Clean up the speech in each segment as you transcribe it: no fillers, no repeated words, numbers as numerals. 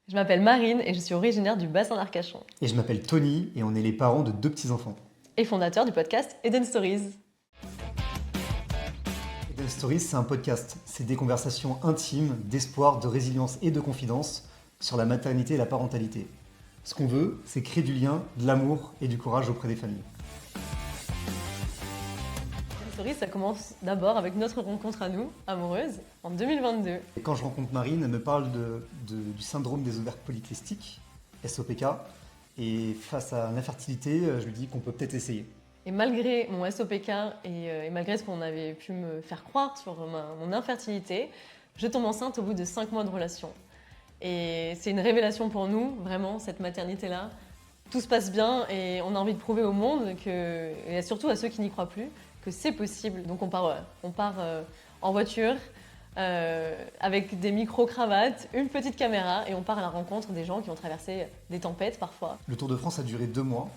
Je m'appelle Marine et je suis originaire du bassin d'Arcachon Et je m'appelle Tony et on est les parents de 2 petits-enfants. et fondateur du podcast Eden Stories. Eden Stories, c'est un podcast. C'est des conversations intimes, d'espoir, de résilience et de confidence sur la maternité et la parentalité. Ce qu'on veut, c'est créer du lien, de l'amour et du courage auprès des familles. Eden Stories, ça commence d'abord avec notre rencontre à nous, amoureuse, en 2022. Et quand je rencontre Marine, elle me parle du syndrome des ovaires polykystiques, SOPK. Et face à l'infertilité, je lui dis qu'on peut peut-être essayer. Et malgré mon SOPK et malgré ce qu'on avait pu me faire croire sur mon infertilité, je tombe enceinte au bout de 5 mois de relation. Et c'est une révélation pour nous, vraiment, cette maternité-là. Tout se passe bien et on a envie de prouver au monde, et surtout à ceux qui n'y croient plus, que c'est possible. Donc on part en voiture avec des micro-cravates, une petite caméra et on part à la rencontre des gens qui ont traversé des tempêtes parfois. Le Tour de France a duré 2 mois.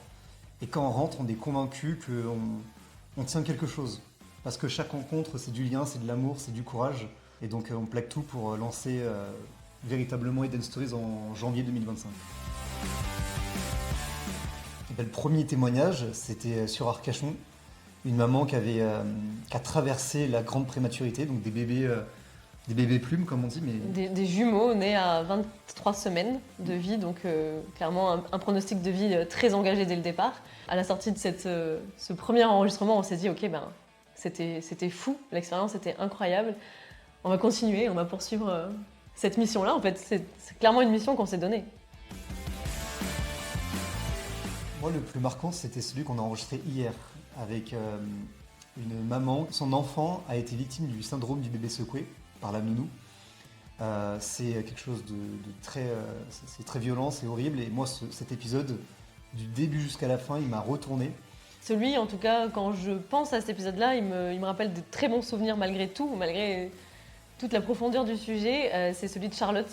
Et quand on rentre, on est convaincu qu'on tient quelque chose. Parce que chaque rencontre, c'est du lien, c'est de l'amour, c'est du courage. Et donc on plaque tout pour lancer véritablement Eden Stories en janvier 2025. Et ben, le premier témoignage, c'était sur Arcachon. Une maman qui a traversé la grande prématurité, donc des bébés plumes, comme on dit. Mais Des jumeaux nés à 23 semaines de vie, donc clairement un pronostic de vie très engagé dès le départ. À la sortie de ce premier enregistrement, on s'est dit ok, c'était fou, l'expérience était incroyable. On va continuer, on va poursuivre cette mission-là. En fait, c'est clairement une mission qu'on s'est donnée. moi, le plus marquant, c'était celui qu'on a enregistré hier avec une maman. Son enfant a été victime du syndrome du bébé secoué par la nounou. C'est quelque chose de très, c'est très violent, c'est horrible. Et moi, cet épisode, du début jusqu'à la fin, il m'a retourné. Celui, en tout cas, quand je pense à cet épisode-là, il me rappelle de très bons souvenirs malgré tout, malgré toute la profondeur du sujet. C'est celui de Charlotte,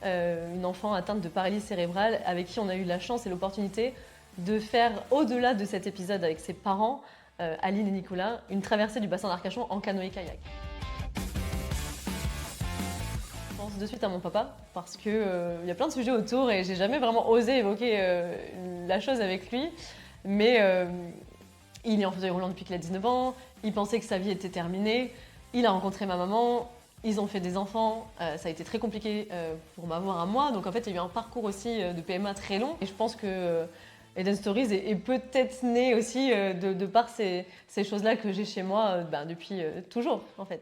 une enfant atteinte de paralysie cérébrale, avec qui on a eu la chance et l'opportunité de faire, au-delà de cet épisode avec ses parents, Aline et Nicolas, une traversée du bassin d'Arcachon en canoë-kayak. Je pense de suite à mon papa, parce qu'il y a plein de sujets autour et j'ai jamais vraiment osé évoquer la chose avec lui. Mais il est en fauteuil roulant depuis qu'il a 19 ans, il pensait que sa vie était terminée, il a rencontré ma maman, ils ont fait des enfants, ça a été très compliqué pour m'avoir à moi. Donc en fait, il y a eu un parcours aussi de PMA très long. Et je pense que Eden Stories est peut-être né aussi de par ces choses-là que j'ai chez moi depuis toujours en fait.